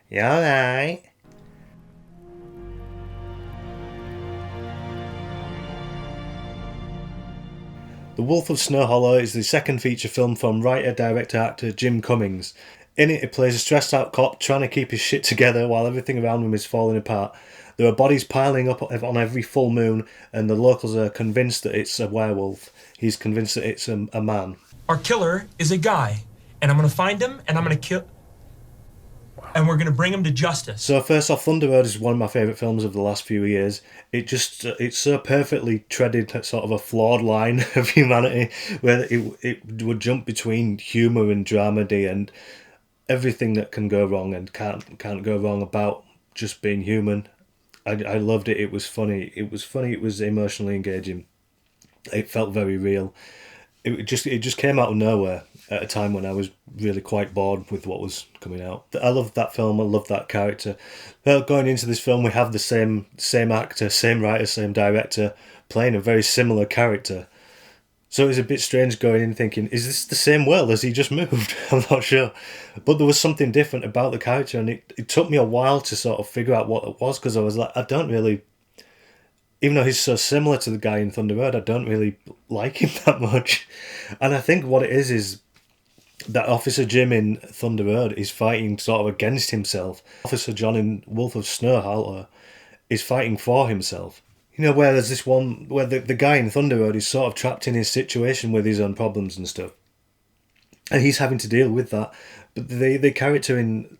You alright? The Wolf of Snow Hollow is the second feature film from writer, director, actor Jim Cummings. In it, he plays a stressed out cop trying to keep his shit together while everything around him is falling apart. There are bodies piling up on every full moon, and the locals are convinced that it's a werewolf. He's convinced that it's a man. Our killer is a guy, and I'm gonna find him, and I'm gonna kill... And we're gonna bring him to justice. So first off, Thunder Road is one of my favourite films of the last few years. It's so perfectly treaded sort of a flawed line of humanity where it would jump between humour and dramedy and everything that can go wrong and can't go wrong about just being human. I loved it. It was funny. It was emotionally engaging. It felt very real. It just came out of nowhere at a time when I was really quite bored with what was coming out. I loved that film. I loved that character. Well, going into this film, we have the same actor, same writer, same director playing a very similar character. So it was a bit strange going in thinking, is this the same world? Has he just moved? I'm not sure. But there was something different about the character, and it took me a while to sort of figure out what it was, because I was like, I don't really... Even though he's so similar to the guy in Thunder Road, I don't really like him that much. And I think what it is that Officer Jim in Thunder Road is fighting sort of against himself. Officer John in Wolf of Snow Hollow is fighting for himself. You know, where there's this one where the guy in Thunder Road is sort of trapped in his situation with his own problems and stuff. And he's having to deal with that. But the character in...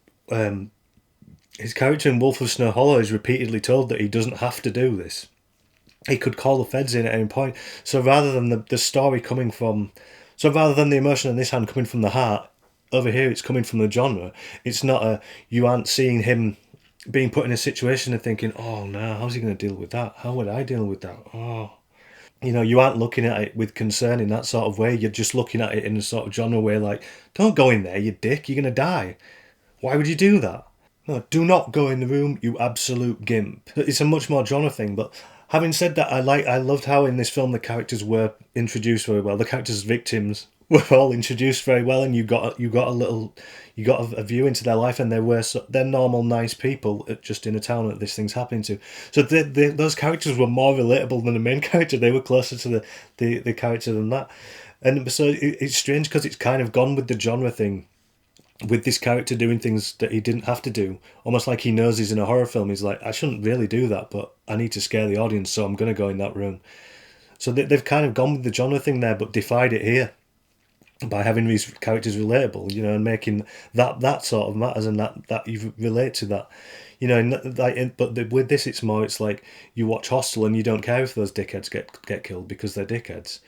his character in Wolf of Snow Hollow is repeatedly told that he doesn't have to do this. He could call the feds in at any point. So rather than the story coming from... So rather than the emotion in this hand coming from the heart, over here it's coming from the genre. It's not a... You aren't seeing him being put in a situation and thinking, oh no, how's he going to deal with that? How would I deal with that? Oh... You know, you aren't looking at it with concern in that sort of way. You're just looking at it in a sort of genre way like, don't go in there, you dick, you're going to die. Why would you do that? No, do not go in the room, you absolute gimp. It's a much more genre thing, but... Having said that, I loved how in this film the characters were introduced very well. The characters' victims were all introduced very well, and you got a view into their life, and they're normal, nice people just in a town that this thing's happening to. So those characters were more relatable than the main character. They were closer to the character than that, and so it's strange because it's kind of gone with the genre thing. With this character doing things that he didn't have to do, almost like he knows he's in a horror film. He's like, I shouldn't really do that, but I need to scare the audience, so I'm going to go in that room. So they've kind of gone with the genre thing there, but defied it here by having these characters relatable, you know, and making that sort of matters, and that you relate to that, you know. But with this, it's like you watch Hostel and you don't care if those dickheads get killed because they're dickheads.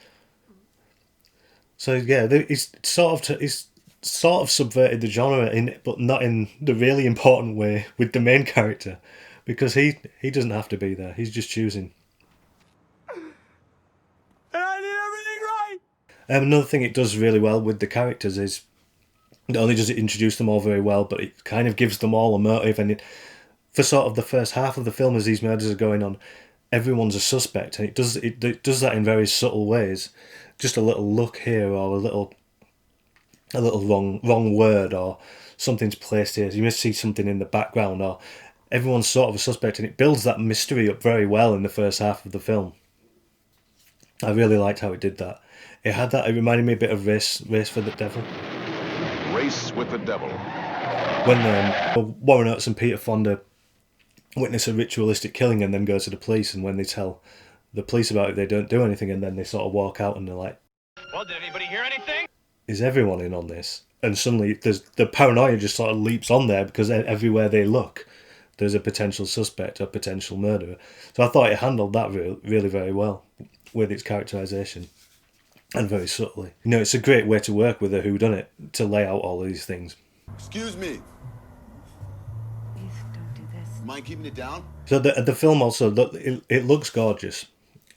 So yeah, it's sort of subverted the genre but not in the really important way with the main character, because he doesn't have to be there. He's just choosing. And I did everything right! Another thing it does really well with the characters is not only does it introduce them all very well, but it kind of gives them all a motive, and for sort of the first half of the film as these murders are going on, everyone's a suspect, and it does that in very subtle ways. Just a little look here, or a little wrong word, or something's placed here. You must see something in the background, or everyone's sort of a suspect, and it builds that mystery up very well in the first half of the film. I really liked how it did that. It reminded me a bit of Race for the Devil. Race with the Devil. When Warren Oates and Peter Fonda witness a ritualistic killing and then go to the police, and when they tell the police about it, they don't do anything, and then they sort of walk out and they're like, well, did anybody hear anything? Is everyone in on this? And suddenly the paranoia just sort of leaps on there, because everywhere they look there's a potential suspect, a potential murderer. So I thought it handled that really very well with its characterisation, and very subtly. You know, it's a great way to work with a whodunit, to lay out all of these things. Excuse me. Please don't do this. Mind keeping it down? So the film also, it looks gorgeous.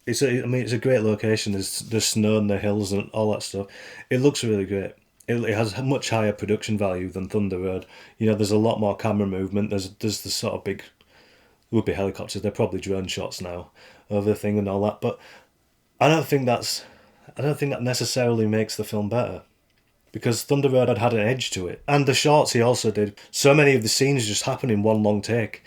It's a great location. There's the snow and the hills and all that stuff. It looks really great. It has a much higher production value than Thunder Road. You know, there's a lot more camera movement. There's the sort of big, would be helicopters. They're probably drone shots now over the thing and all that. But I don't think that necessarily makes the film better. because Thunder Road had an edge to it. And the shorts he also did. So many of the scenes just happen in one long take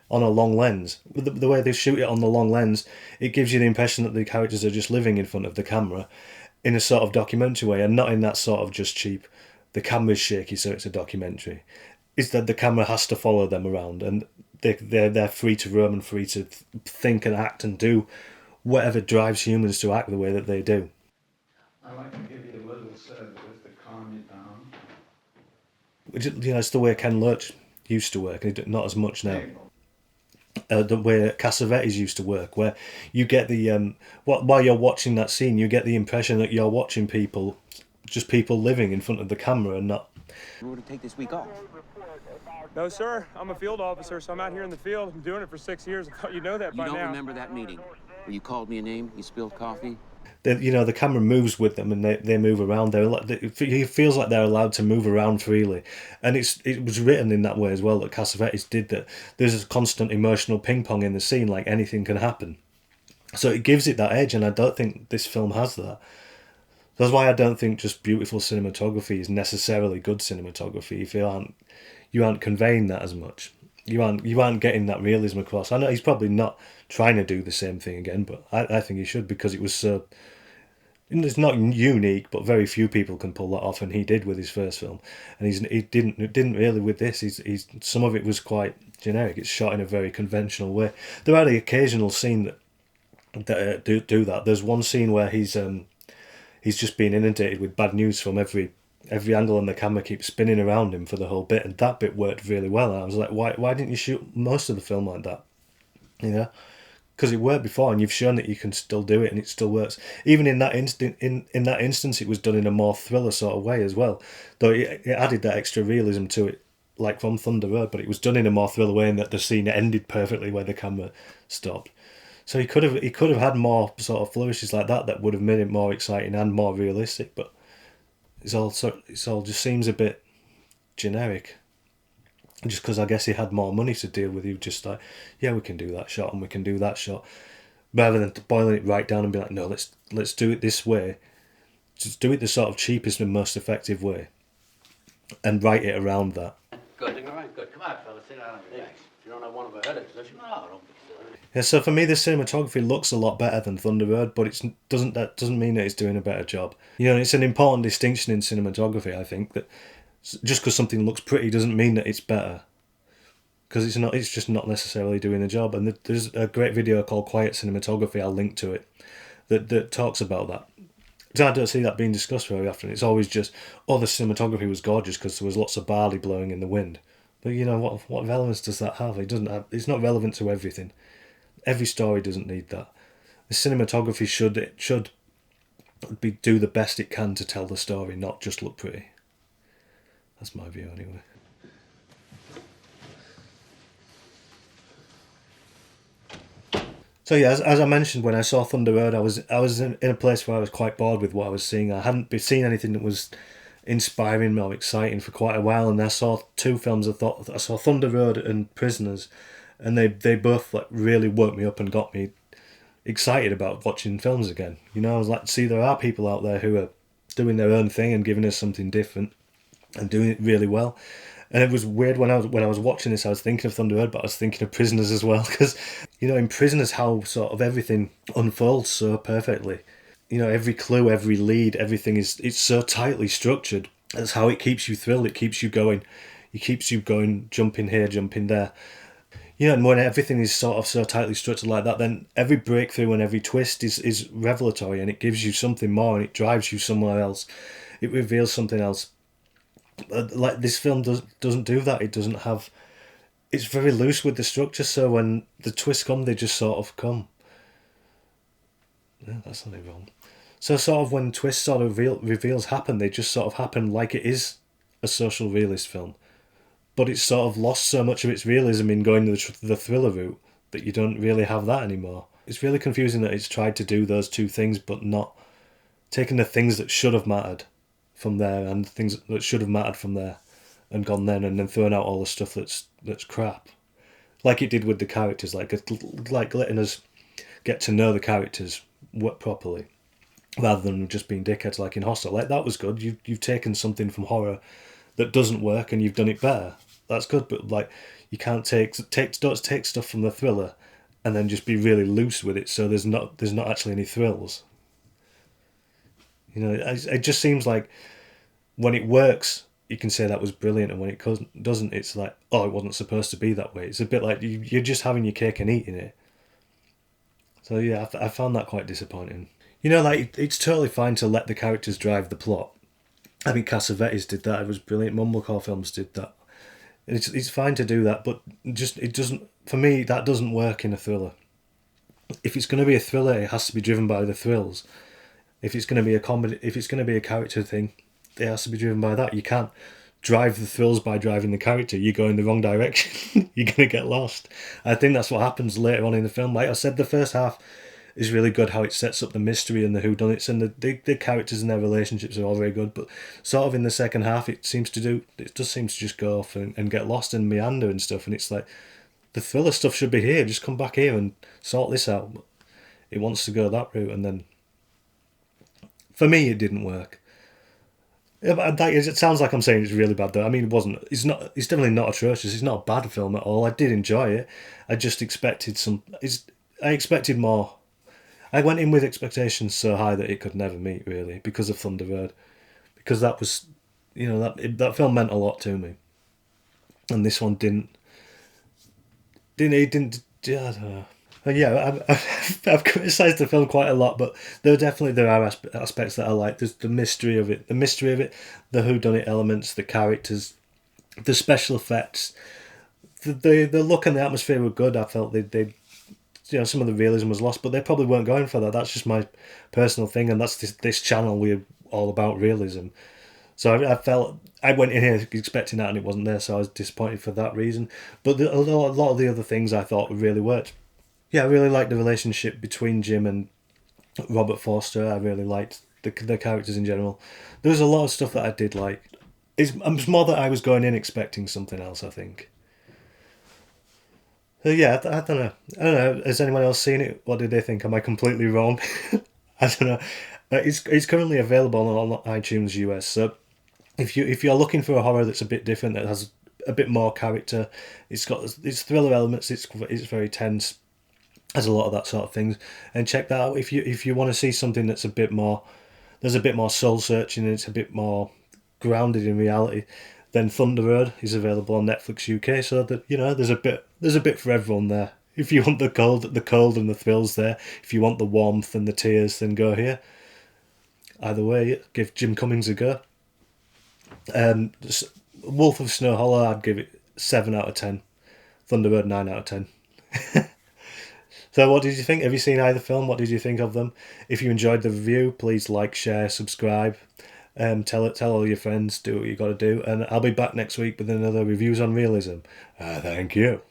on a long lens. The way they shoot it on the long lens, it gives you the impression that the characters are just living in front of the camera in a sort of documentary way, and not in that sort of just cheap, the camera's shaky so it's a documentary. It's that the camera has to follow them around, and they're free to roam and free to think and act and do whatever drives humans to act the way that they do. I like to give you a little service to calm you down. Which, it's the way Ken Loach used to work, not as much now. The way Cassavetes used to work, where you get the while you're watching that scene, you get the impression that you're watching people living in front of the camera and not. You want to take this week off? No, sir. I'm a field officer, so I'm out here in the field. I'm doing it for 6 years. I thought you'd know that by now. You don't remember that meeting where you called me a name, you spilled coffee? The camera moves with them and they move around. It feels like they're allowed to move around freely, and it was written in that way as well, that Cassavetes did, that there's a constant emotional ping pong in the scene, like anything can happen. So it gives it that edge, and I don't think this film has that. That's why I don't think just beautiful cinematography is necessarily good cinematography if you aren't conveying that as much. You aren't getting that realism across. I know he's probably not trying to do the same thing again, but I think he should, because it was so. It's not unique, but very few people can pull that off, and he did with his first film, and he didn't really with this. He's some of it was quite generic. It's shot in a very conventional way. There are the occasional scene that do that. There's one scene where he's just being inundated with bad news from every angle, and the camera keeps spinning around him for the whole bit, and that bit worked really well. And I was like, why didn't you shoot most of the film like that? Because it worked before, and you've shown that you can still do it, and it still works. Even in that instance, it was done in a more thriller sort of way as well. Though it added that extra realism to it, like from Thunder Road, but it was done in a more thriller way, in that the scene ended perfectly where the camera stopped. So he could have had more sort of flourishes like that would have made it more exciting and more realistic. But it's all just seems a bit generic. Just because I guess he had more money to deal with, he was just like, yeah, we can do that shot and we can do that shot, rather than boiling it right down and be like, no, let's do it this way, just do it the sort of cheapest and most effective way, and write it around that. Good, all right, good. Come on, fellas, sit down and relax. You don't have one of our headaches, does you? No, don't be silly. Yeah, so for me, the cinematography looks a lot better than Thunder Road, but that doesn't mean that it's doing a better job. It's an important distinction in cinematography, I think, that just because something looks pretty doesn't mean that it's better, because it's just not necessarily doing the job. And there's a great video called Quiet Cinematography, I'll link to it, that talks about that. I don't see that being discussed very often. It's always just, the cinematography was gorgeous because there was lots of barley blowing in the wind. But what relevance does that have? It's not relevant to everything. Every story doesn't need that. The cinematography should do the best it can to tell the story, not just look pretty. That's my view anyway. So yeah, as I mentioned, when I saw Thunder Road, I was in a place where I was quite bored with what I was seeing. I hadn't seen anything that was inspiring or exciting for quite a while, and I saw two films. I saw Thunder Road and Prisoners, and they both really woke me up and got me excited about watching films again. I was like, see, there are people out there who are doing their own thing and giving us something different and doing it really well. And it was weird when I was watching this, I was thinking of Thunder Road, but I was thinking of Prisoners as well, because in Prisoners, how sort of everything unfolds so perfectly. Every clue, every lead, everything it's so tightly structured. That's how it keeps you thrilled. It keeps you going. It keeps you going, jumping here, jumping there. And when everything is sort of so tightly structured like that, then every breakthrough and every twist is revelatory, and it gives you something more, and it drives you somewhere else. It reveals something else. Like this film doesn't do that. It doesn't have. It's very loose with the structure, so when the twists come, they just sort of come. Yeah, that's not wrong. So sort of when twists sort of reveals happen, they just sort of happen like it is a social realist film, but it's sort of lost so much of its realism in going the thriller route that you don't really have that anymore. It's really confusing that it's tried to do those two things, but not taking the things that should have mattered from there and things that should have mattered from there and gone then, and then throwing out all the stuff that's crap, like it did with the characters, like letting us get to know the characters properly, rather than just being dickheads like in Hostel. Like, that was good. You've taken something from horror that doesn't work and you've done it better. That's good, but like, you can't take stuff from the thriller and then just be really loose with it, so there's not actually any thrills. You know, it just seems like when it works, you can say that was brilliant, and when it doesn't, it's like, oh, it wasn't supposed to be that way. It's a bit like you're just having your cake and eating it. So yeah, I found that quite disappointing. You know, like, it's totally fine to let the characters drive the plot. I mean, Cassavetes did that. It was brilliant. Mumblecore films did that. It's fine to do that, but just, it doesn't, for me, that doesn't work in a thriller. If it's going to be a thriller, it has to be driven by the thrills. If it's going to be a comedy, if it's going to be a character thing, it has to be driven by that. You can't drive the thrills by driving the character. You go in the wrong direction, you're going to get lost. I think that's what happens later on in the film. Like I said, the first half is really good, how it sets up the mystery and the whodunits, and the characters and their relationships are all very good. But sort of in the second half, it does seem to just go off and get lost and meander and stuff. And it's like, the thriller stuff should be here. Just come back here and sort this out. But it wants to go that route, and then for me, it didn't work. It sounds like I'm saying it's really bad, though. I mean, it wasn't. It's not. It's definitely not atrocious. It's not a bad film at all. I did enjoy it. I just expected I expected more. I went in with expectations so high that it could never meet, really, because of Thunder Road. Because that was, you know, that film meant a lot to me, and this one didn't. I don't know. Yeah, I've criticised the film quite a lot, but there are aspects that I like. There's the mystery of it, the whodunit elements, the characters, the special effects, the look and the atmosphere were good. I felt they you know, some of the realism was lost, but they probably weren't going for that. That's just my personal thing, and that's this channel, we're all about realism. So I felt I went in here expecting that, and it wasn't there, so I was disappointed for that reason. But a lot of the other things I thought really worked. Yeah, I really liked the relationship between Jim and Robert Forster. I really liked the characters in general. There was a lot of stuff that I did like. It's more that I was going in expecting something else, I think. So yeah, I don't know. Has anyone else seen it? What did they think? Am I completely wrong? I don't know. It's currently available on iTunes US. So if you're looking for a horror that's a bit different, that has a bit more character, it's thriller elements. It's very tense. Has a lot of that sort of things, and check that out if you want to see something that's a bit more. There's a bit more soul searching, and it's a bit more grounded in reality. Then Thunder Road is available on Netflix UK, so that, you know, there's a bit for everyone there. If you want the cold and the thrills there, if you want the warmth and the tears, then go here. Either way, give Jim Cummings a go. Wolf of Snow Hollow, I'd give it 7 out of 10. Thunder Road, 9 out of 10. So what did you think? Have you seen either film? What did you think of them? If you enjoyed the review, please like, share, subscribe. Tell all your friends, do what you got to do. And I'll be back next week with another Reviews on Realism. Thank you.